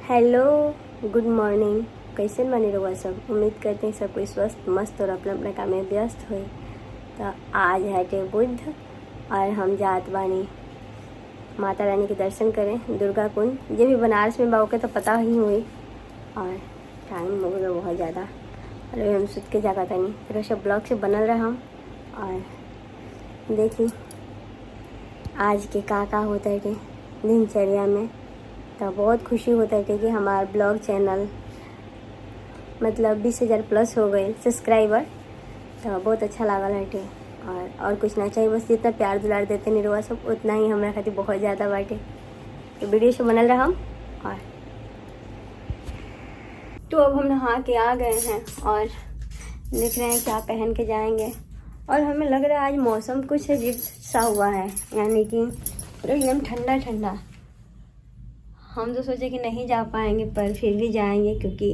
Hello, good morning. कैसे बने रहुआ सब? उम्मीद करते हैं सब कोई स्वस्थ मस्त और अपने अपने काम में व्यस्त हुए। तो आज है टे बुध और हम जात बानी माता रानी के दर्शन करें दुर्गा कुंड। ये भी बनारस में बाबू के तो पता ही हुई और टाइम हो गया बहुत ज़्यादा और अभी हम सुत के जागा था नहीं फिर सब ब्लॉग से बनल रहा हम। और देखी आज के का होता है दिनचर्या में, तो बहुत खुशी होता है कि हमारा ब्लॉग चैनल मतलब 20,000 प्लस हो गए सब्सक्राइबर। तो बहुत अच्छा लगा बाटे और कुछ ना चाहिए, बस जितना प्यार दुलार देते नहीं रहुआ सब उतना ही हमारे खातिर बहुत ज़्यादा बाटे। तो वीडियो से बनल रहा हम। और तो अब हम नहा के आ गए हैं और देख रहे हैं क्या पहन के जाएंगे। और हमें लग रहा है आज मौसम कुछ अजीब सा हुआ है, यानी कि एकदम ठंडा ठंडा। हम तो सोचे कि नहीं जा पाएंगे पर फिर भी जाएंगे, क्योंकि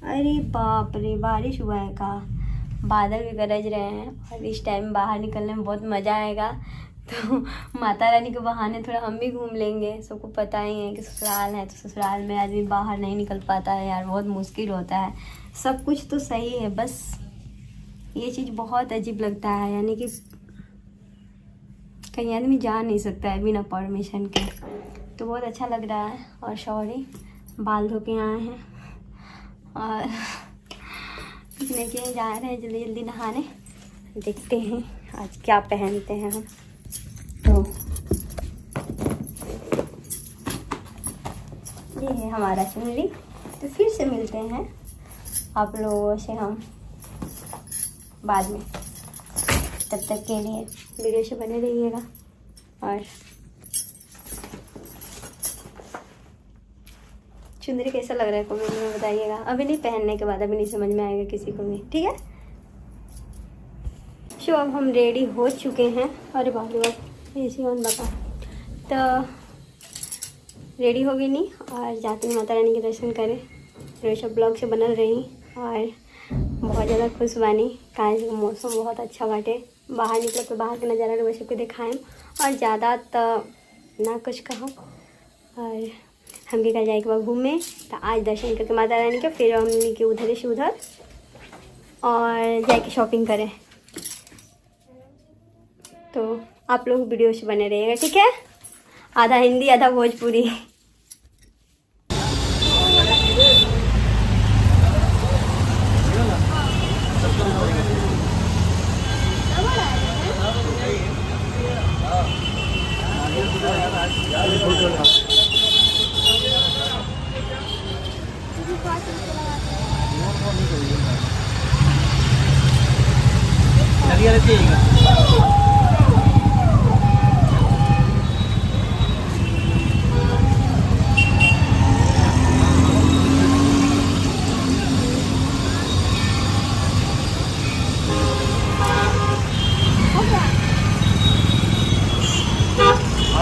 अरे बाप रे बारिश हुआ है का, बादल भी गरज रहे हैं और इस टाइम बाहर निकलने में बहुत मज़ा आएगा। तो माता रानी के बहाने थोड़ा हम भी घूम लेंगे। सबको पता ही है कि ससुराल है तो ससुराल में आदमी बाहर नहीं निकल पाता है यार, बहुत मुश्किल होता है। सब कुछ तो सही है, बस ये चीज़ बहुत अजीब लगता है, यानी कि कहीं आदमी जा नहीं सकता है बिना परमिशन के। तो बहुत अच्छा लग रहा है। और सॉरी बाल धो के आए हैं और लेके जा रहे हैं जल्दी जल्दी नहाने। देखते हैं आज क्या पहनते हैं हम। तो ये है हमारा चुनरी। तो फिर से मिलते हैं आप लोगों से हम बाद में। तब तक के लिए वीडियो से बने रहिएगा। और चुंदरी कैसा लग रहा है कमेंट में बताइएगा। अभी नहीं, पहनने के बाद अभी नहीं समझ में आएगा किसी को भी, ठीक है। सो अब हम रेडी हो चुके हैं। अरे बाप रे बाप, ऐसी कौन बता। तो रेडी हो गई नहीं और जाते हैं माता रानी के दर्शन करें। रोज ब्लॉग से बनल रही और बहुत ज़्यादा खुश बानी काहे मौसम बहुत अच्छा बाटे। बाहर निकलो तो बाहर के नज़ारा रोज सबके दिखाएँ और ज़्यादा तो ना कुछ कहो। और हम भी कल जाएगा घूमे, तो आज दर्शन करके माता रानी का फिर हमने के उधर से उधर और जाके शॉपिंग करें। तो आप लोग वीडियो से बने रहिएगा, ठीक है। आधा हिंदी आधा भोजपुरी।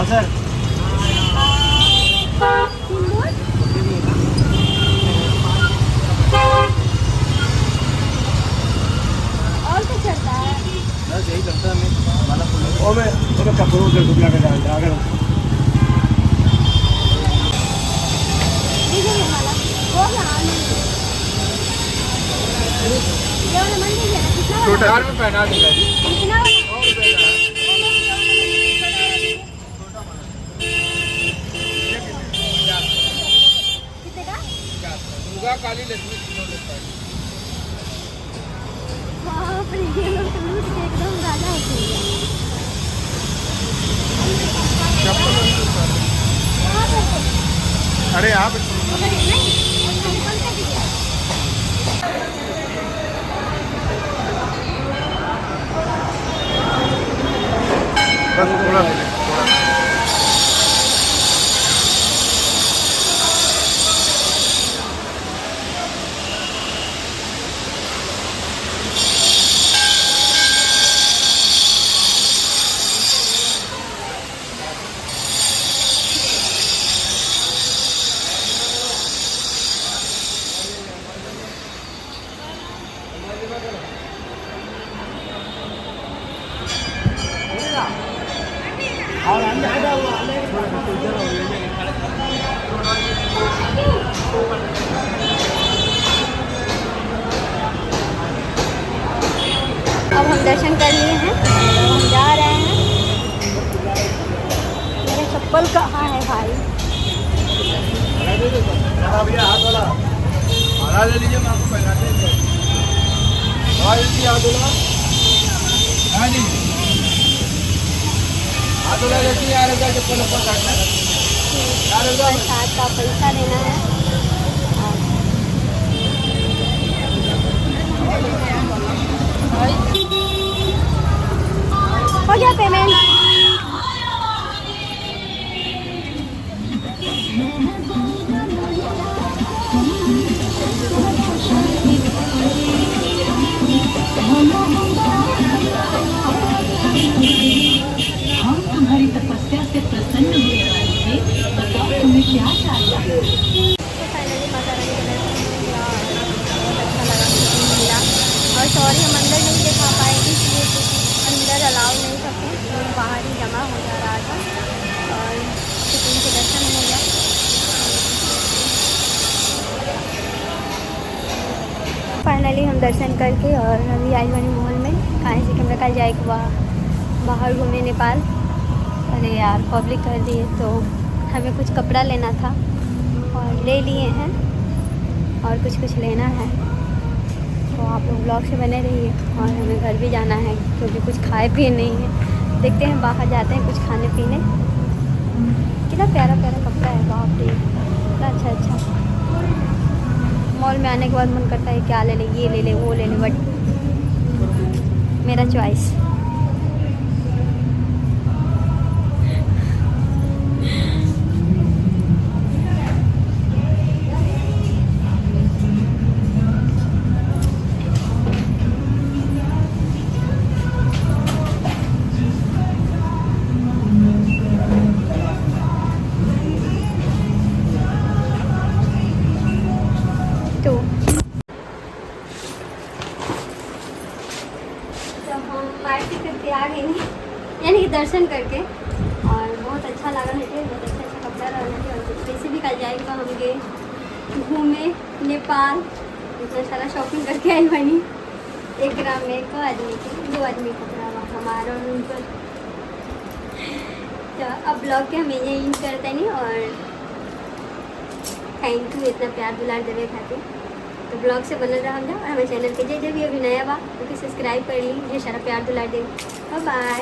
सर और क्या चलता है? बस यही करता है मैं कपड़ों से दुनिया का डालता अगर छोटा में पहना देगा जी। काली लक्ष्मी एकदम राजा होते हैं। अरे आप बस थोड़ा दर्शन कर लिए हैं, तो हम जा रहे हैं। मेरा चप्पल कहाँ है भाई? भैया हाथ वाला हरा ले लीजिए, मैं आपको पहना देंगे। हाथ वाला हाँ जी, हाथ वाला देखिए यार, चप्पल ऊपर काटना प्रसाद का पैसा देना है। हो गया पेमेंट। हम तुम्हारी तपस्या से प्रसन्न हुए थे, बताओ तुम्हें क्या चाहिए। तो फाइनली माता रानी के दर्शन किया और बहुत अच्छा लगा, सुकून मिला। और सॉरी हम अंदर नहीं दिखा पाए इसलिए, क्योंकि अंदर अलाउ नहीं करते, तो बाहर ही जमा हो जा रहा था और सुकून से दर्शन हो गया। फाइनली हम दर्शन करके और अभी आई बनी मॉल में, कहाँ से कि हम कल जाएगा बाहर घूमने नेपाल। अरे यार पब्लिक कर दिए, तो हमें कुछ कपड़ा लेना था और ले लिए हैं और कुछ लेना है, तो आप लोग ब्लॉग से बने रहिए। और हमें घर भी जाना है क्योंकि कुछ खाए पिए नहीं है, देखते हैं बाहर जाते हैं कुछ खाने पीने। कितना प्यारा प्यारा कपड़ा है, बाप रे कितना अच्छा अच्छा। मॉल में आने के बाद मन करता है क्या ले ले, ये ले ले वो ले ले, बट मेरा चॉइस। पार्टी करके आ गई, यानी कि दर्शन करके, और बहुत अच्छा लगा है, बहुत अच्छा अच्छा कपड़ा लगा है। और वैसे भी कल जाएगा, हम गए घूमे नेपाल, इतना सारा शॉपिंग करके आई बनी। 1 ग्राम में 1 आदमी के 2 आदमी कपड़ा हुआ हमारा और उनका। तो अब ब्लॉग के हम यही करते नहीं, और थैंक यू इतना प्यार दुलार देवे खातिर। तो ब्लॉग से बनल रहा हम जा, और हमारे चैनल के जे भी अभी नया बा, क्योंकि सब्सक्राइब कर ली, ढेर सारा प्यार दुलार दे। बाय।